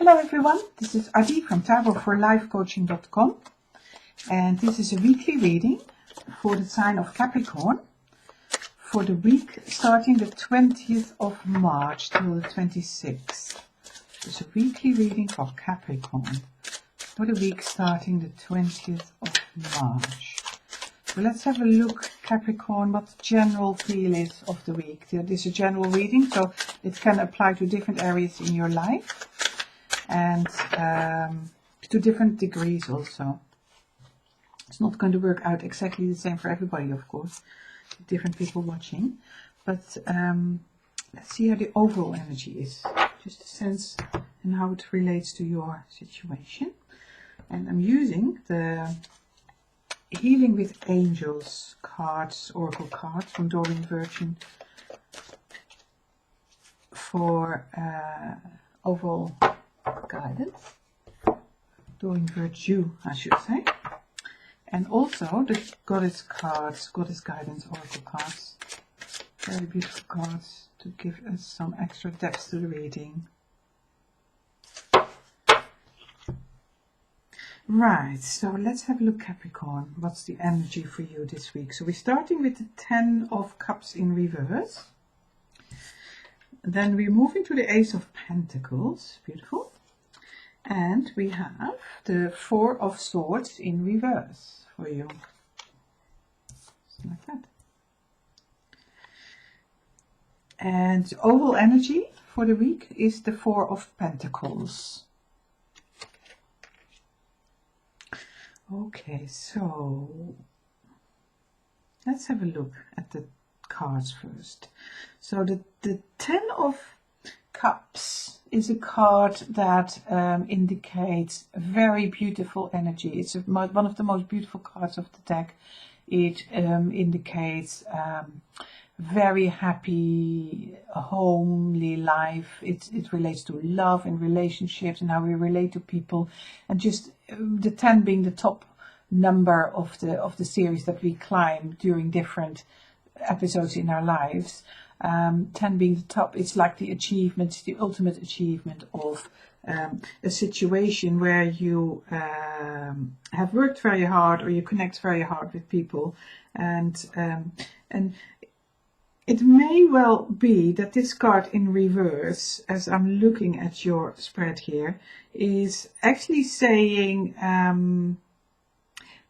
Hello everyone, this is Adi from tarotforlifecoaching.com, and this is a weekly reading for the sign of Capricorn for the week starting the 20th of March till the 26th. It's a weekly reading for Capricorn for the week starting the 20th of March. So let's have a look, Capricorn, what the general feel is of the week. This is a general reading, so it can apply to different areas in your life and to different degrees also. It's not going to work out exactly the same for everybody, of course, different people watching, but let's see how the overall energy is, just a sense and how it relates to your situation. And I'm using the Healing with Angels cards, Oracle cards from Doreen Virtue for overall guidance. Doreen Virtue, I should say. And also the Goddess cards, Goddess Guidance Oracle cards. Very beautiful cards to give us some extra depth to the reading. Right, so let's have a look, Capricorn. What's the energy for you this week? So we're starting with the 10 of Cups in reverse. Then we're moving to the Ace of Pentacles. Beautiful. And we have the 4 of Swords in reverse for you. Like that. And the overall energy for the week is the 4 of Pentacles. Okay, so let's have a look at the cards first. So the 10 of Cups is a card that indicates a very beautiful energy. It's one of the most beautiful cards of the deck. It indicates very happy, homely life. It relates to love and relationships and how we relate to people, and just the 10 being the top number of the series that we climb during different episodes in our lives. 10 being the top, it's like the achievement, the ultimate achievement of a situation where you have worked very hard, or you connect very hard with people, and it may well be that this card in reverse, as I'm looking at your spread here, is actually saying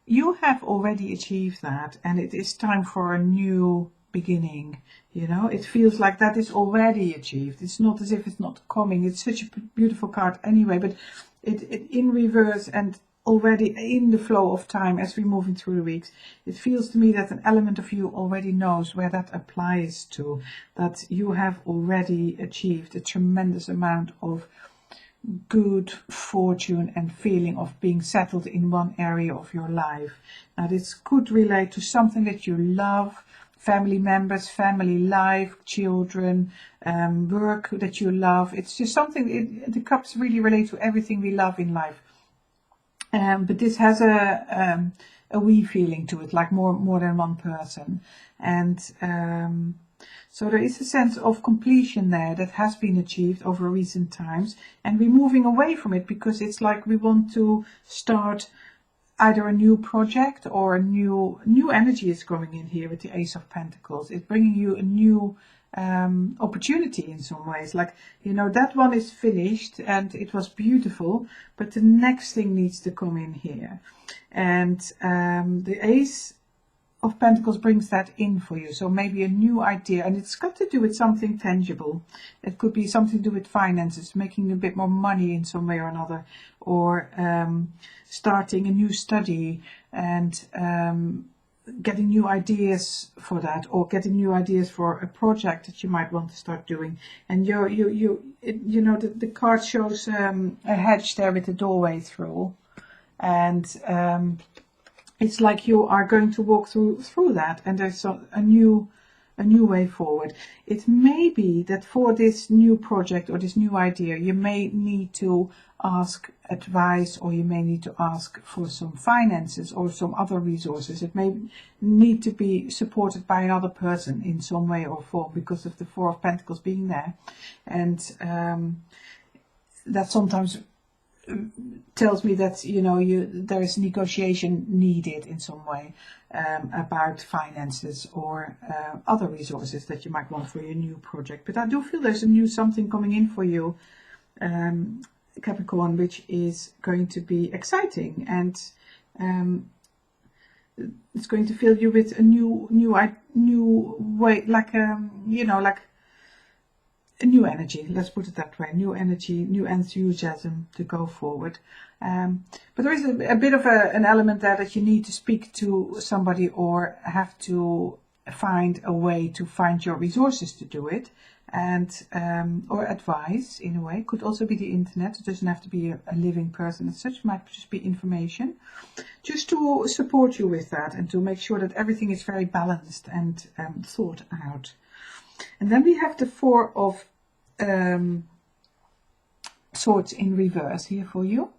you have already achieved that, and it is time for a new beginning. You know, it feels like that is already achieved. It's not as if it's not coming. It's such a beautiful card anyway, but it in reverse and already in the flow of time as we're moving through the weeks, it feels to me that an element of you already knows where that applies to, that you have already achieved a tremendous amount of good fortune and feeling of being settled in one area of your life. Now this could relate to something that you love, family members, family life, children, work that you love. It's just something, the cups really relate to everything we love in life. But this has a we feeling to it, like more than one person. And so there is a sense of completion there that has been achieved over recent times. And we're moving away from it because it's like we want to start either a new project or a new energy is coming in here with the Ace of Pentacles. It's bringing you a new opportunity in some ways, like, you know, that one is finished and it was beautiful, but the next thing needs to come in here. And the Ace of Pentacles brings that in for you. So maybe a new idea, and it's got to do with something tangible. It could be something to do with finances, making a bit more money in some way or another, or starting a new study and getting new ideas for that, or getting new ideas for a project that you might want to start doing. And you know, the card shows a hedge there with a doorway through, and it's like you are going to walk through that, and there's a new way forward. It may be that for this new project or this new idea, you may need to ask advice, or you may need to ask for some finances or some other resources. It may need to be supported by another person in some way or form because of the 4 of Pentacles being there. And that sometimes tells me that, you know, there is negotiation needed in some way about finances or other resources that you might want for your new project. But I do feel there's a new something coming in for you, Capricorn, which is going to be exciting, and it's going to fill you with a new way, like you know, like a new energy, let's put it that way, new energy, new enthusiasm to go forward. But there is a bit of an element there that you need to speak to somebody or have to find a way to find your resources to do it, and or advice in a way. Could also be the internet. It doesn't have to be a living person as such. It might just be information, just to support you with that and to make sure that everything is very balanced and thought out. And then we have the Four of Swords in reverse here for you.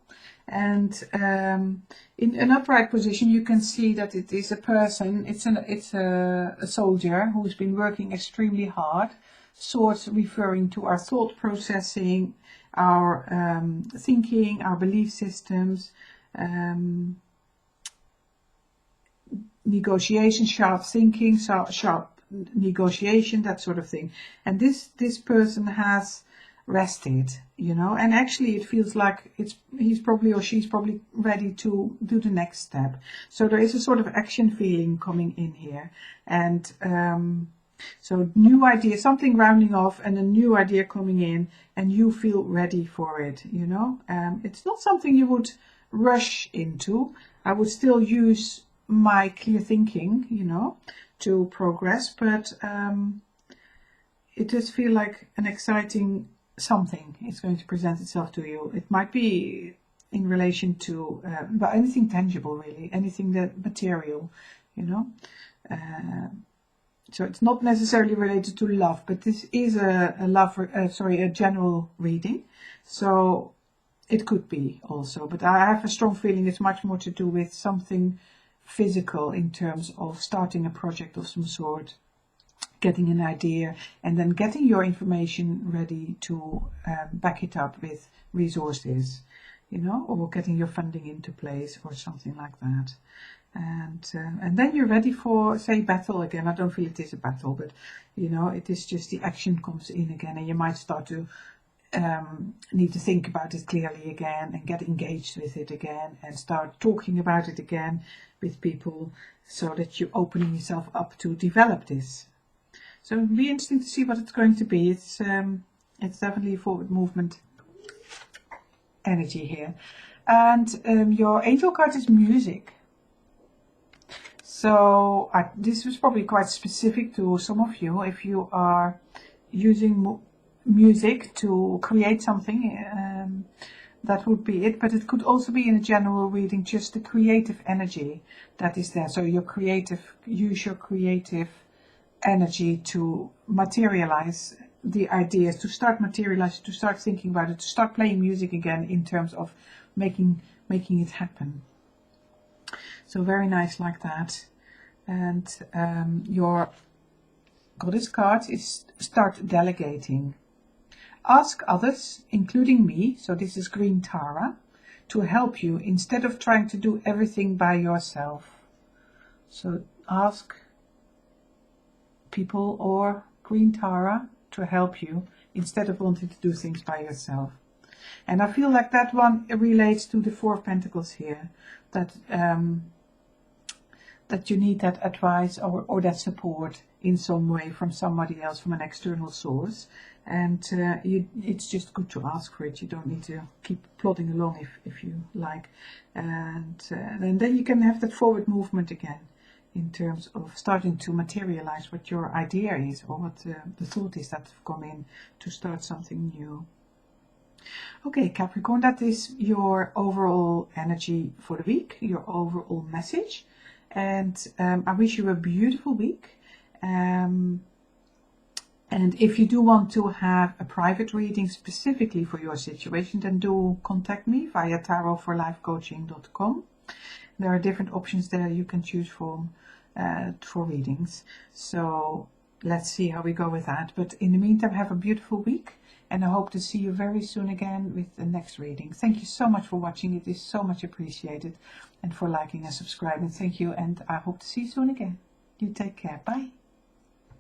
And in an upright position, you can see that it is a person, it's a soldier who's been working extremely hard. Swords referring to our thought processing, our thinking, our belief systems, negotiation, sharp thinking, sharp negotiation, that sort of thing. And this person has rested, you know, and actually it feels like he's probably or she's probably ready to do the next step. So there is a sort of action feeling coming in here, and so new idea, something rounding off and a new idea coming in, and you feel ready for it, you know. It's not something you would rush into. I would still use my clear thinking, you know, to progress, but it does feel like an exciting something is going to present itself to you. It might be in relation to but anything tangible, really, anything that material, you know. So it's not necessarily related to love, but this is a general reading, so it could be also. But I have a strong feeling it's much more to do with something physical in terms of starting a project of some sort, getting an idea, and then getting your information ready to back it up with resources, you know, or getting your funding into place or something like that. And then you're ready for, say, battle again. I don't feel it is a battle, but, you know, it is just the action comes in again, and you might start to need to think about it clearly again and get engaged with it again and start talking about it again with people, so that you're opening yourself up to develop this. So it'll be interesting to see what it's going to be. It's definitely a forward movement energy here. And your angel card is music. So this was probably quite specific to some of you. If you are using music to create something, that would be it. But it could also be in a general reading, just the creative energy that is there. So use your creative energy to materialize the ideas, to start materializing, to start thinking about it, to start playing music again in terms of making it happen. So very nice like that. And your goddess card is start delegating. Ask others, including me, so this is Green Tara, to help you instead of trying to do everything by yourself. So ask people or Green Tara to help you instead of wanting to do things by yourself. And I feel like that one relates to the Four of Pentacles here, that that you need that advice or that support in some way from somebody else, from an external source. And it's just good to ask for it. You don't need to keep plodding along if you like. And then you can have that forward movement again in terms of starting to materialize what your idea is, or what the thought is that have come in to start something new. Okay, Capricorn, that is your overall energy for the week, your overall message. And I wish you a beautiful week. And if you do want to have a private reading specifically for your situation, then do contact me via tarotforlifecoaching.com. There are different options there you can choose from for readings. So let's see how we go with that. But in the meantime, have a beautiful week, and I hope to see you very soon again with the next reading. Thank you so much for watching. It is so much appreciated, and for liking and subscribing. Thank you, and I hope to see you soon again. You take care. Bye.